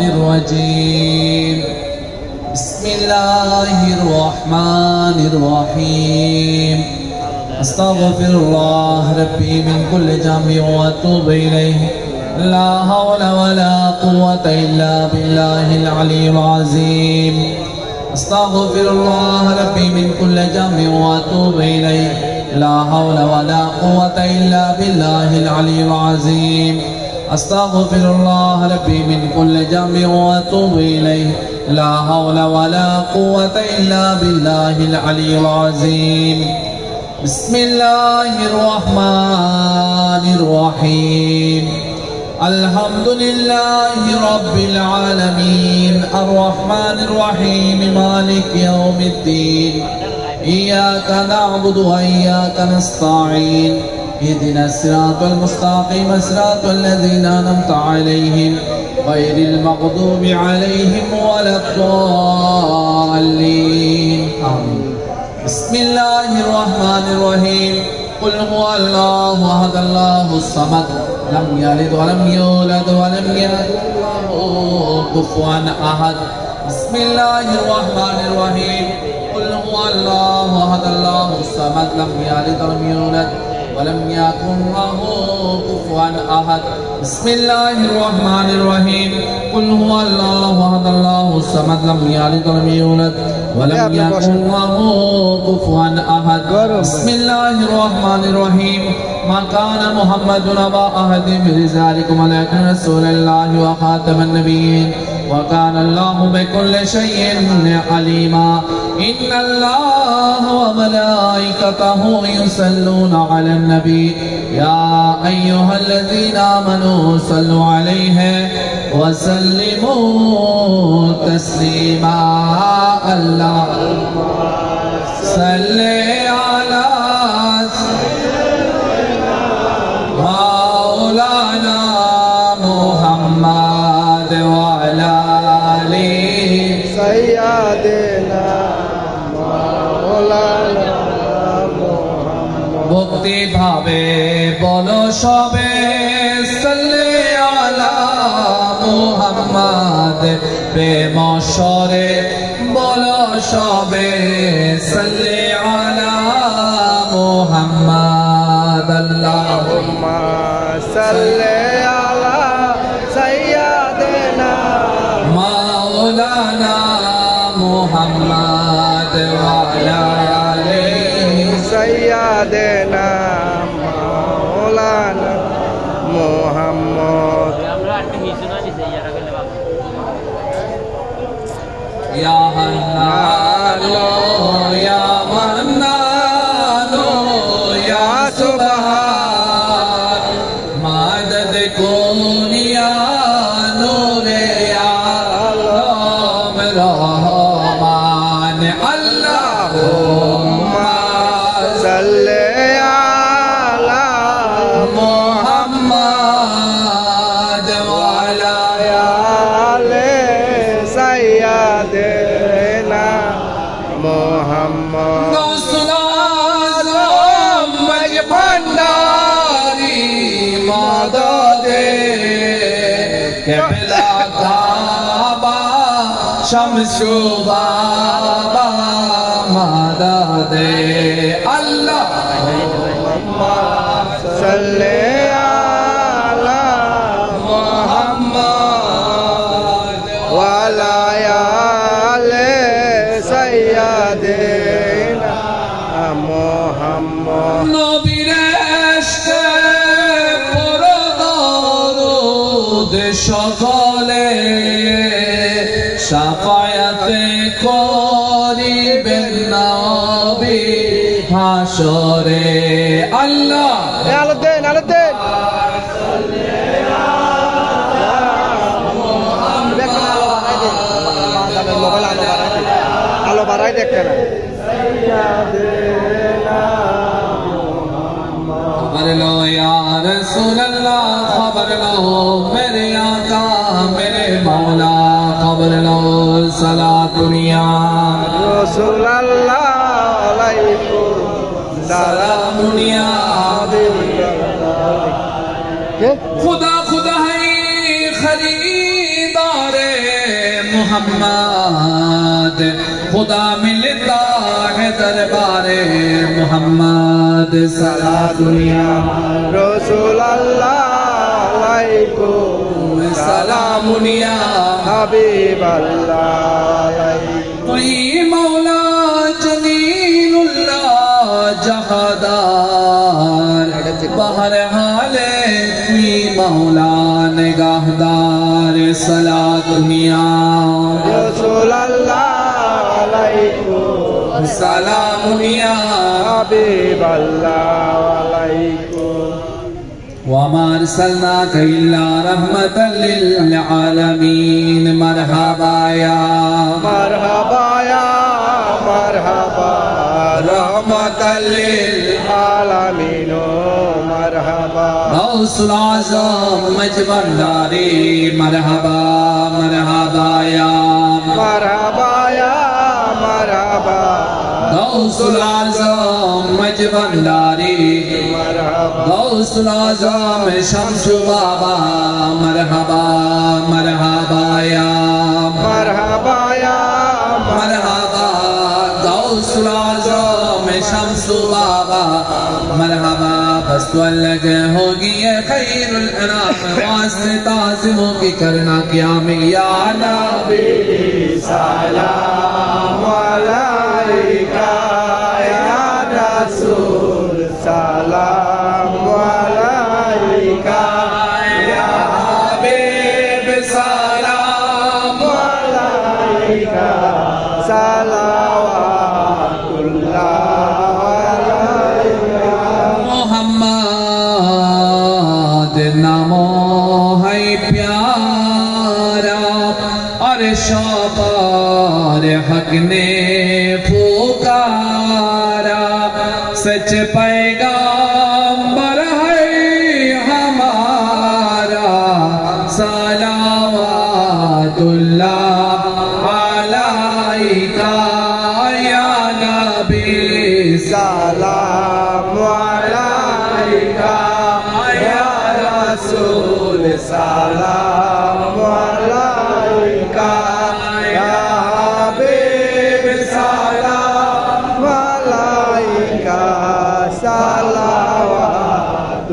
الرجيم بسم الله الرحمن الرحيم أستغفر الله ربي من كل ذنب وأتوب إليه لا حول ولا قوة إلا بالله العلي العظيم أستغفر الله ربي من كل ذنب وأتوب إليه لا حول ولا قوة إلا بالله العلي العظيم أستغفر الله ربي من كل ذنب وأتوب إليه لا حول ولا قوة إلا بالله العلي العظيم بسم الله الرحمن الرحيم الحمد لله رب العالمين الرحمن الرحيم مالك يوم الدين إياك نعبد وإياك نستعين اهدنا الصراط المستقيم صراط الذين أنعمت عليهم غير المغضوب عليهم ولا الضالين آمين بسم الله الرحمن الرحيم قل هو الله أحد الله الصمد لم يلد ولم يولد ولم يكن له كفوا أحد بسم الله الرحمن الرحيم قل هو الله أحد الله الصمد لم يلد ولم يولد ولم يكن له كفوا أحد بسم الله الرحمن الرحيم قل هو الله أحد الله الصمد لم يلد ولم يولد ولم يكن له كفوا أحد بسم الله الرحمن الرحيم ما كان محمد أبا أحد من رجالكم ولكن رسول الله وخاتم النبيين وكان الله بكل شيء عليما إن الله وملائكته يصلون على النبي يا أيها الذين آمنوا صلوا عليه وسلموا تسليما اللهم صل على مولانا محمد وعلى آله سيدنا مولانا ভক্তি ভাবে বলো সবে সাল্লে আলা মুহাম্মদ প্রেম স্বরে বলো সবে সাল্লে আলা মুহাম্মদ আল্লাহুম্মা সাল্লি আলা সাইয়্যিদিনা মাওলানা মুহাম্মদ ওয়া আলা আলিহি سيدنا مولانا محمد يا حنان يا منان يا سبحان مدد كن يا نور يا رحمن اللهم صل على محمد وعلى آل سيدنا محمد غوث الأعظم भंडारी मदद क़िबला काबा शम्सु बाबा मदद अल्लाहुम्म सल्ले अला मुहम्मद वाला आले सय्यदिना मुहम्मद নবীর ইশকে পড়ো দরুদ সকলে শাফায়াতে করিবেন নবী হাসরে আল্লাহ আলদেন আলো বাড়াই দেখতে না खबर लो या रसूल अल्लाह खबर लो मेरे आका मेरे मौला खबर लो सला दुनिया रसूलुल्लाह अलैकुम सलाम दुनिया के खुदा खुदा है खलील मोहम्मद खुदा मिलता है दरबारे मोहम्मद सारा दुनिया रसूल अल्लाह अलैकुम सलामुनिया हबीब अल्लाह तुई मौला जलीलुल्लाह जहादार बहर हाले तुई मौला निगाहदार सला दुनिया रसूल अल्लाह अलैकुम सलामुनिया हबीब अल्लाह अलैकुम वमा अरसलनाका इल्ला रहमतल लिल आलमीन मरहबा या मरहबा रहमतल लिल आलमीन मरहबा गौसुल आज़म मजबंदारी मरहबा मरहबा या मरहबा गौसुल आज़म मजबंदारी गौसुल आज़म शम्सु बाबा मरहबा मरहबा या मरहबा गौसुल आज़म शम्सु बाबा मरहबा बस तो अलग होगी ये खैरुल अनाम वास्ते ताज़िमों की करना क्या में या नबी सलाम अलैका या रसूल सलाम अलैका या हबीब सलाम अलैका सलावतुल्लाह अलैका मोहम्मद नामो है प्यारा और शाबार हक ने पुकारा सच पैगंबर है हमारा सलावतुल्लाह अलैका या नबी सलाम अलैका या रसूल सलाम अलैका या हबीब सलाम अलैका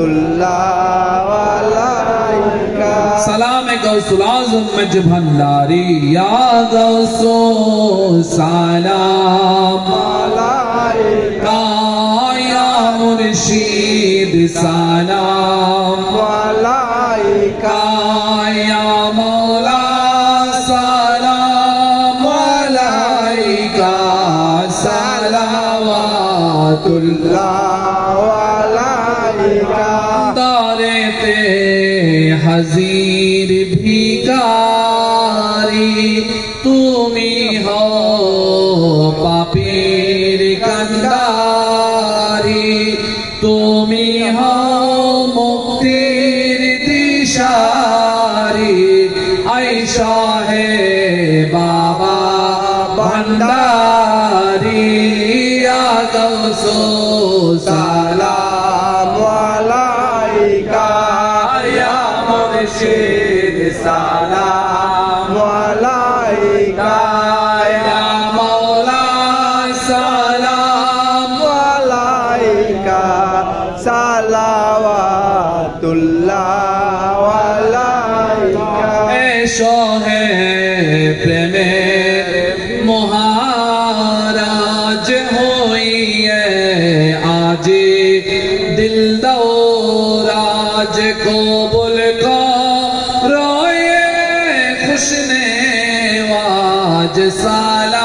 सलावतुल्लाह अलैका सलाम गौसुल आज़म मज भंडारी या गौसो सलाम अलैका या मुर्शीद सलाम अलैका या मौला सलाम अलैका सलावतुल्लाह अलैका दारे ते हजीर भिखारी तुमी हो पापीर कंदारी तुमी हो मुक्तिर दिशारी ऐशा है बाबा भंडारी या गौसो सलाम अलैका या मुर्शिद सलाम अलैका या मौला सलाम अलैका सलावतुल्लाह अलैका ऐशो है प्रेमे महाराज होई है आज दिल दो राज को बुल को रोए खुशने वाज सलावतुल्लाह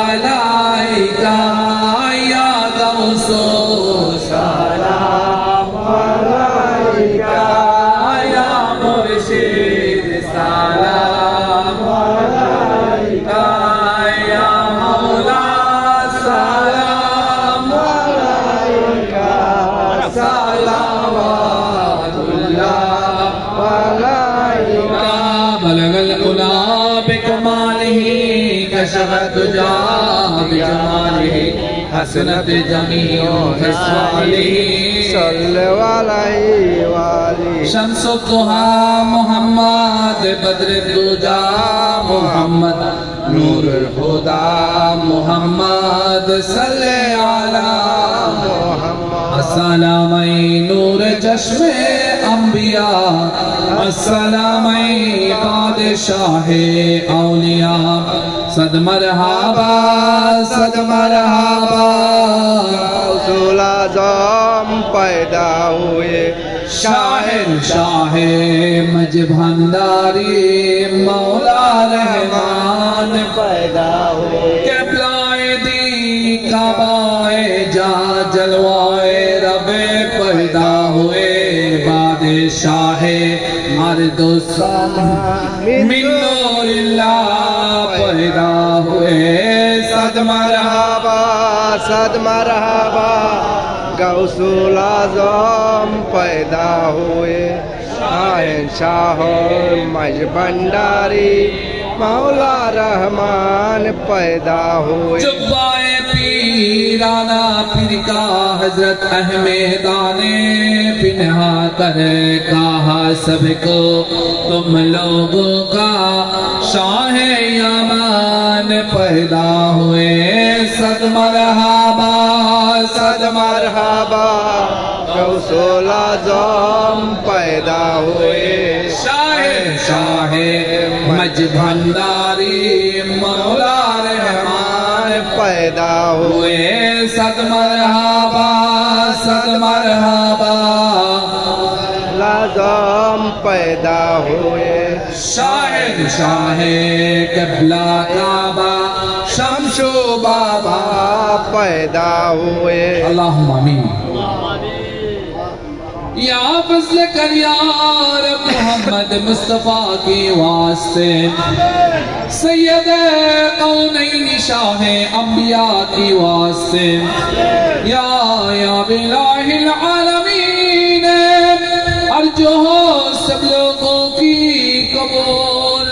अलैका या गौसो सलाम अलैका या मुर्शिद सलाम अलैका या मौला सलाम अलैका सलावतुल्लाह अलैका बलगल उला बिकमालिही कशफत जा बिजमालिही हसनत जमीओ खसालिही सल्लल्लाहु अलैहि वाली शम्सुद्दुहा मोहम्मद बद्रुद्दुजा मोहम्मद नूरुल हुदा मोहम्मद सल्लल्लाहु अला मोहम्मद अस्सलामै नूर चश्मे अंबिया अस्सलामै बादशाहे औलिया सद मरहबा गौसुल आज़म पैदा हुए शाहिर शाहे मज भंडारी मौला रहमान पैदा हुए क़िबलाए दी काबाए जा जलवाए रबे पैदा हुए बादशाहे मर्दुस्सम मिन नूरिल्लाह पैदा हुए सद मरहबा गौसुल आज़म पैदा हुए शाह मज भंडारी मौला रहमान पैदा हुए जुब्बाए पीराना फिर का हजरत अहमदाने पिन्हा कर कहा सबको तुम लोगों का शाह यमान पैदा हुए सद मरहबा गौसुल आज़म पैदा हुए शाहे मज भंडारी मौला रहमान पैदा हुए हुए सद मरहबा आज़म पैदा हुए शाहिद शाहे क़िबला काबा शमशो बाबा पैदा हुए अल्लाहुम्मा आमीन। या फज़ल कर या रब मोहम्मद मुस्तफ़ा के वास्ते सैयद कौनैन शाह अंबिया के वास्ते या बिलाहिल आलमीन अर्जो हो सब लोगों की कबूल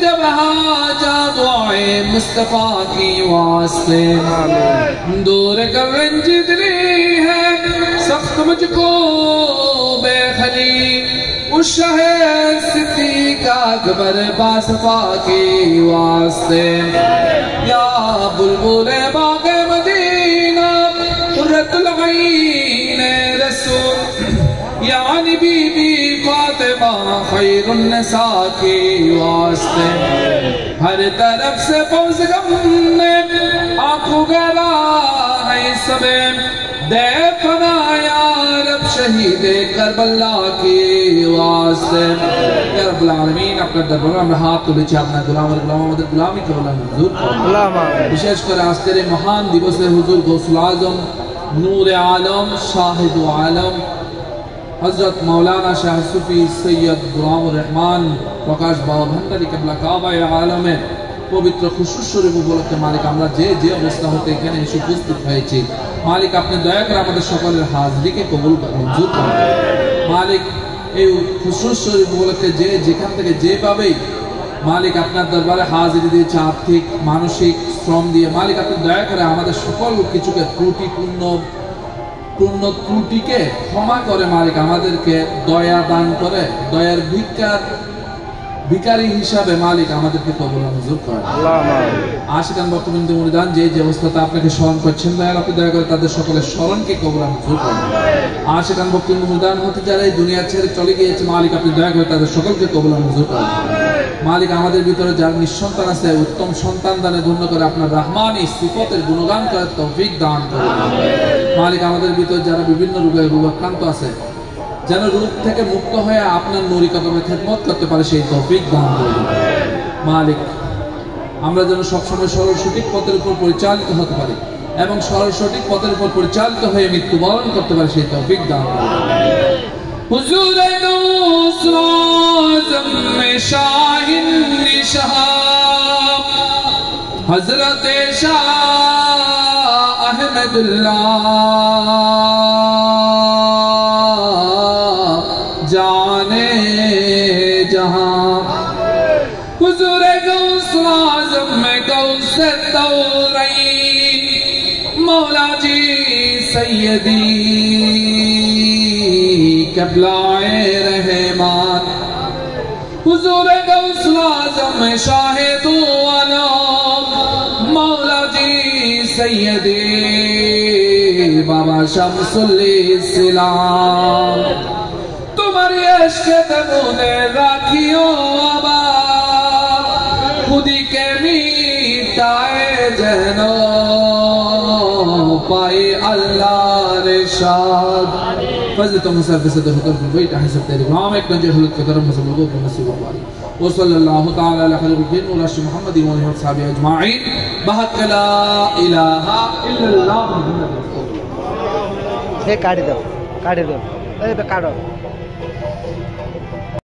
जब हाजा दुआए मुस्तफ़ा की वास्ते दूर कर रंजिदली है सख्त मुझको बेखली उस शहर सिद्दीक़ अकबर बासफा की वास्ते या बुलबुल बाग़े मदीना कुर्रतुल ऐन रसूल यानी बीबी फातिमा खैरुन निसा की वास्ते हर तरफ से फौज गम ने आंखों गला है सबे दे फनाया रब शहीद करबला की वास्ते या रब्बुल आलमीन अपने दरबार में हाथ तुले अपना गुलाम और गुलामी को मंजूर फरमाए। विशेष कर आज तेरे महान दिवस हुजूर गौसुल आज़म नूर आलम शाहिद आलम हजरत मौलाना शाह सूफी सैयद गुलाम रहमान प्रकाश बाबा भंडारी क़िबला काबा आलम पवित्र खुशबू शरीफ उपलक्षे मालिक আমরা যে যে অবস্থা হতে এখানে এসে উপস্থিত হয়েছি মালিক আপনি দয়া করে আমাদের সকলের হাজিরিকে কবুল করুন মঞ্জুর করুন মালিক এই খুশবু শরীফ উপলক্ষে যে যেখান থেকে যেভাবে মালিক আপনার দরবারে হাজিরি দিয়েছে আর্থিক মানসিক শ্রম দিয়ে মালিক আপনি দয়া করে আমাদের সকল কিছুকে পূর্ণ ত্রুটিকে ক্ষমা করে মালিক আমাদেরকে দয়া দান করে দয়ার ভিখারি হিসাবে মালিক আমাদেরকে কবুল মঞ্জুর করেন। আশিকান বর্তমানে মুরিদান যে যে অবস্থাতে আপনাকে স্মরণ করছেন দয়াল আপনি দয়া করে তাদের সকলের স্মরণকে কবুল মঞ্জুর করেন। আশিকান বর্তমানে মুরিদান হতে যারা এই দুনিয়া ছেড়ে চলে গিয়েছে মালিক আপনি দয়া করে তাদের সকলকে কবুল মঞ্জুর করেন। মালিক আমাদের ভিতরে যার নিঃসন্তান আছে উত্তম সন্তান দানে ধন্য করে আপনার রহমানি সিফতের গুণগান করার তৌফিক দান করুন। মালিক আমাদের ভিতরে যারা বিভিন্ন রোগে রোগাক্রান্ত আছে যেন রোগ থেকে মুক্ত হয়ে আপনার নূরি কদমে খেদমত করতে পারে সেই তৌফিক দান করুন। মালিক আমরা যেন সবসময় সরল সঠিক পথের উপর পরিচালিত হতে পারি এবং সরল সঠিক পথের উপর পরিচালিত হয়ে মৃত্যুবরণ করতে পারে সেই তৌফিক দান করুন। হুজুর গৌস আযম শাহিন নিশাব হযরত শাহ अहमदुल्लाह जाने जहां हुजूर गौस आज़म में गौस तौरैन मौला जी सैयदी क़िबलाए रहमान हुजूर गौसुल आज़म शाहिदु आलम मौला जी सैयदी बाबा शम्सुल इस्लाम तुम्हारी इश्क तमूने राखियो आबाद खुदी के मीठाए जनो पाए अल्लाह रिशाद फज़ल तो मुसरफ से तो हुक्म वही तहसीब तेरे नाम एक गंजे हलत के करम मसलूबो के नसीब वाली वो सल्लल्लाहु ताला अलैहि खैरुल व रसूल मुहम्मद व आलिहि व सहाबी अजमाइन बहक ला इलाहा इल्लल्लाह मुहम्मद रसूलुल्लाह। काट दो ए बे काटो।